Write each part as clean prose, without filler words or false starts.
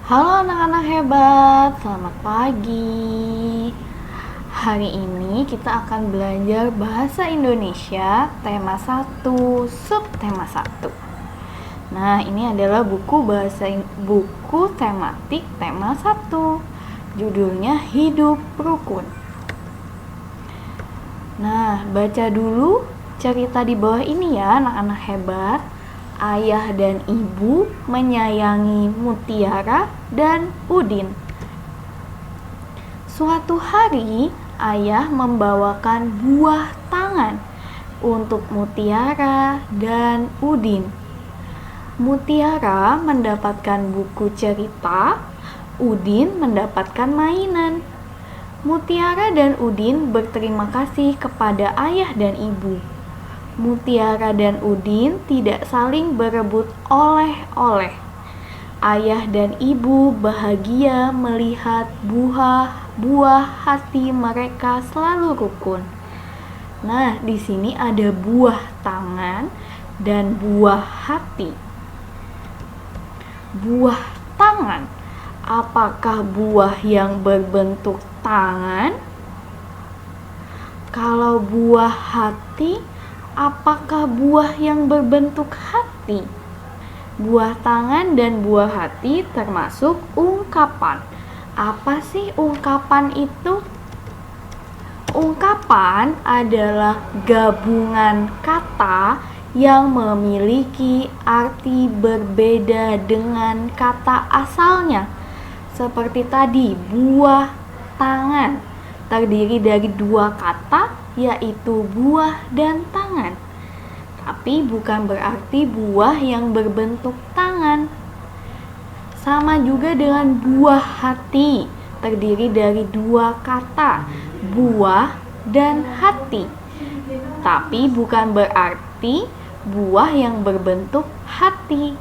Halo anak-anak hebat, selamat pagi. Hari ini kita akan belajar bahasa Indonesia tema 1, subtema 1. Nah, ini adalah buku tematik tema 1. Judulnya Hidup Rukun. Nah, baca dulu cerita di bawah ini ya anak-anak hebat. Ayah dan ibu menyayangi Mutiara dan Udin. Suatu hari, ayah membawakan buah tangan untuk Mutiara dan Udin. Mutiara mendapatkan buku cerita, Udin mendapatkan mainan. Mutiara dan Udin berterima kasih kepada ayah dan ibu. Mutiara dan Udin tidak saling berebut oleh-oleh. Ayah dan ibu bahagia melihat buah hati mereka selalu rukun. Nah, di sini ada buah tangan dan buah hati. Buah tangan, apakah buah yang berbentuk tangan? Kalau buah hati, apakah buah yang berbentuk hati? Buah tangan dan buah hati termasuk ungkapan. Apa sih ungkapan itu? Ungkapan adalah gabungan kata yang memiliki arti berbeda dengan kata asalnya. Seperti tadi, buah tangan terdiri dari dua kata, yaitu buah dan tangan. Tapi bukan berarti buah yang berbentuk tangan. Sama juga dengan buah hati, terdiri dari dua kata, buah dan hati. Tapi bukan berarti buah yang berbentuk hati.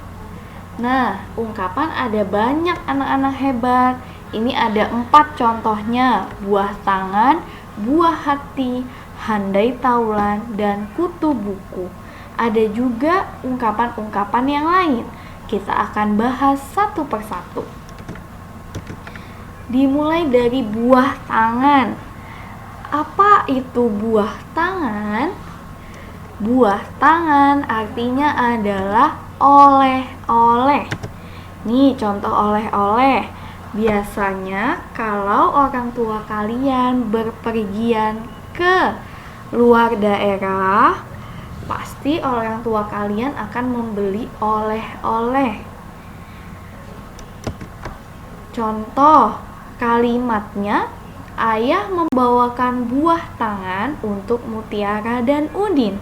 Nah, ungkapan ada banyak anak-anak hebat. Ini ada 4 contohnya, buah tangan, buah hati, handai taulan, dan kutu buku. Ada juga ungkapan-ungkapan yang lain. Kita akan bahas satu persatu. Dimulai dari buah tangan. Apa itu buah tangan? Buah tangan artinya adalah oleh-oleh. Nih contoh oleh-oleh. Biasanya kalau orang tua kalian berpergian ke luar daerah, pasti orang tua kalian akan membeli oleh-oleh. Contoh kalimatnya, ayah membawakan buah tangan untuk Mutiara dan Udin.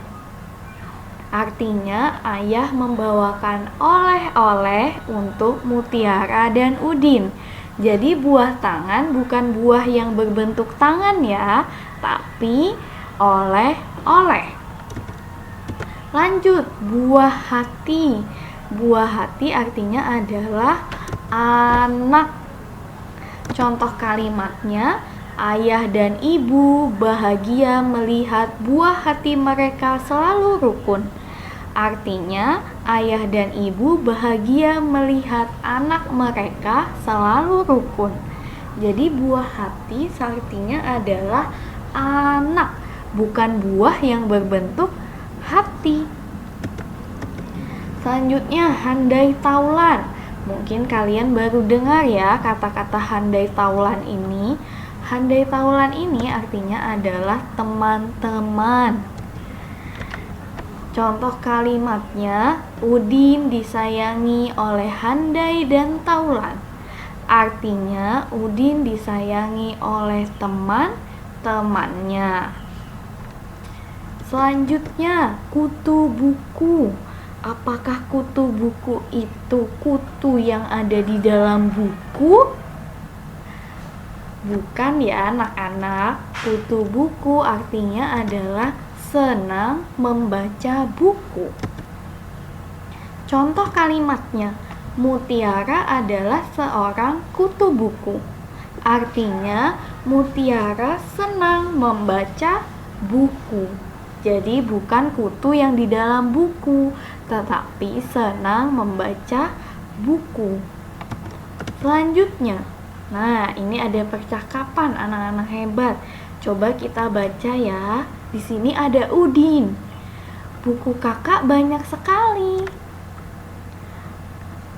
Artinya ayah membawakan oleh-oleh untuk Mutiara dan Udin. Jadi buah tangan bukan buah yang berbentuk tangan ya, tapi oleh-oleh. Lanjut, buah hati. Buah hati artinya adalah anak. Contoh kalimatnya, ayah dan ibu bahagia melihat buah hati mereka selalu rukun. Artinya, ayah dan ibu bahagia melihat anak mereka selalu rukun. Jadi buah hati artinya adalah anak, bukan buah yang berbentuk hati. Selanjutnya, handai taulan. Mungkin kalian baru dengar ya kata-kata handai taulan ini. Handai taulan ini artinya adalah teman-teman. Contoh kalimatnya, Udin disayangi oleh handai dan taulan. Artinya, Udin disayangi oleh teman-temannya. Selanjutnya, kutu buku. Apakah kutu buku itu kutu yang ada di dalam buku? Bukan ya anak-anak. Kutu buku artinya adalah senang membaca buku. Contoh kalimatnya, Mutiara adalah seorang kutu buku. Artinya, Mutiara senang membaca buku. Jadi bukan kutu yang di dalam buku, tetapi senang membaca buku. Selanjutnya, nah ini ada percakapan anak-anak hebat. Coba kita baca ya. Di sini ada Udin. Buku kakak banyak sekali.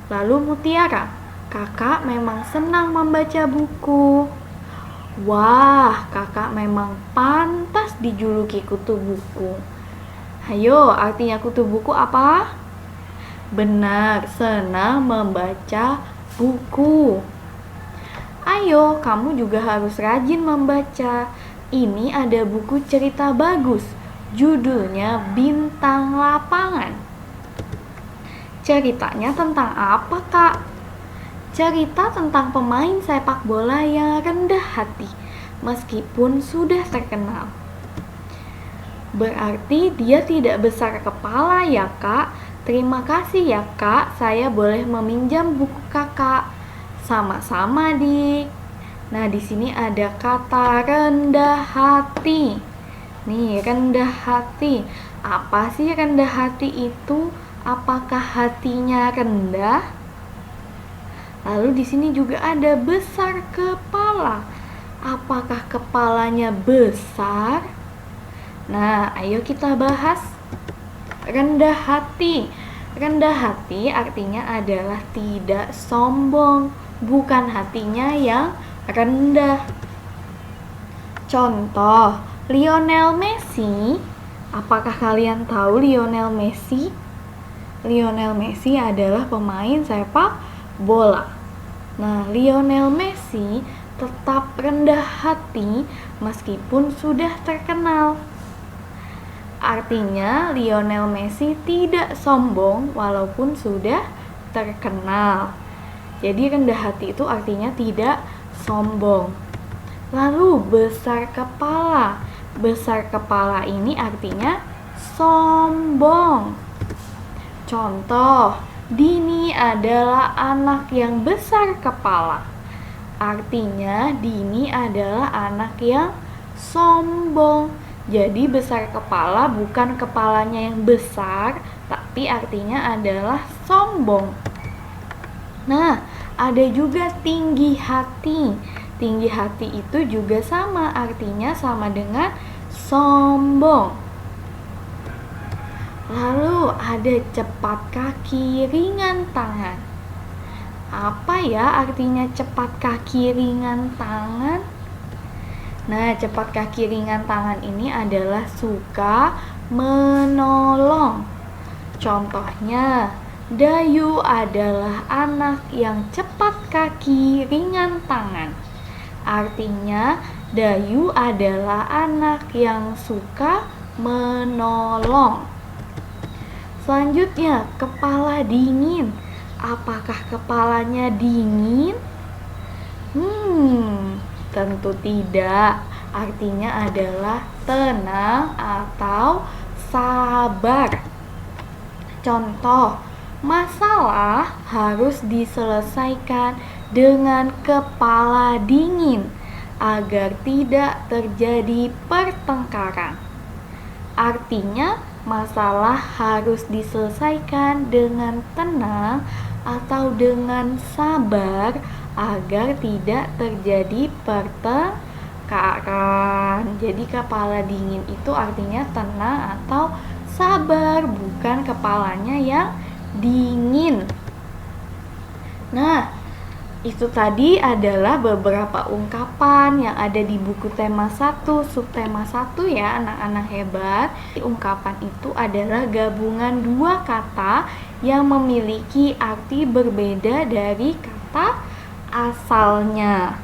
Lalu Mutiara, kakak memang senang membaca buku. Wah, kakak memang pantas dijuluki kutu buku. Hayo, artinya kutu buku apa? Benar, senang membaca buku. Ayo, kamu juga harus rajin membaca. Ini ada buku cerita bagus. Judulnya Bintang Lapangan. Ceritanya tentang apa, Kak? Cerita tentang pemain sepak bola yang rendah hati, meskipun sudah terkenal. Berarti dia tidak besar kepala ya, Kak? Terima kasih ya, Kak. Saya boleh meminjam buku kakak. Sama-sama, Dik. Nah, di sini ada kata rendah hati. Nih, rendah hati. Apa sih rendah hati itu? Apakah hatinya rendah? Lalu di sini juga ada besar kepala. Apakah kepalanya besar? Nah, ayo kita bahas rendah hati. Rendah hati artinya adalah tidak sombong, bukan hatinya yang rendah. Contoh, Lionel Messi. Apakah kalian tahu Lionel Messi? Lionel Messi adalah pemain sepak bola. Nah, Lionel Messi tetap rendah hati meskipun sudah terkenal. Artinya Lionel Messi tidak sombong walaupun sudah terkenal. Jadi rendah hati itu artinya tidak sombong. Lalu besar kepala. Besar kepala ini artinya sombong. Contoh, Dini adalah anak yang besar kepala. Artinya Dini adalah anak yang sombong. Jadi besar kepala bukan kepalanya yang besar, tapi artinya adalah sombong. Nah, ada juga tinggi hati. Tinggi hati itu juga sama, artinya sama dengan sombong. Lalu ada cepat kaki, ringan tangan. Apa ya artinya cepat kaki, ringan tangan? Nah, cepat kaki, ringan tangan ini adalah suka menolong. Contohnya, Dayu adalah anak yang cepat kaki, ringan tangan. Artinya, Dayu adalah anak yang suka menolong. Selanjutnya, kepala dingin. Apakah kepalanya dingin? Tentu tidak. Artinya adalah tenang atau sabar. Contoh, masalah harus diselesaikan dengan kepala dingin agar tidak terjadi pertengkaran. Artinya, masalah harus diselesaikan dengan tenang atau dengan sabar agar tidak terjadi pertengkaran. Jadi kepala dingin itu artinya tenang atau sabar, bukan kepalanya yang dingin. Nah, itu tadi adalah beberapa ungkapan yang ada di buku tema 1, subtema 1 ya anak-anak hebat. Ungkapan itu adalah gabungan dua kata yang memiliki arti berbeda dari kata asalnya.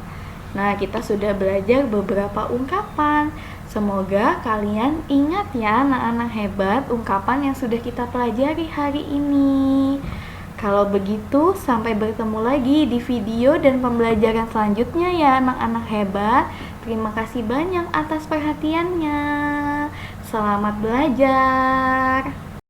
Nah, kita sudah belajar beberapa ungkapan. Semoga kalian ingat ya anak-anak hebat ungkapan yang sudah kita pelajari hari ini. Kalau begitu, sampai bertemu lagi di video dan pembelajaran selanjutnya ya anak-anak hebat. Terima kasih banyak atas perhatiannya. Selamat belajar.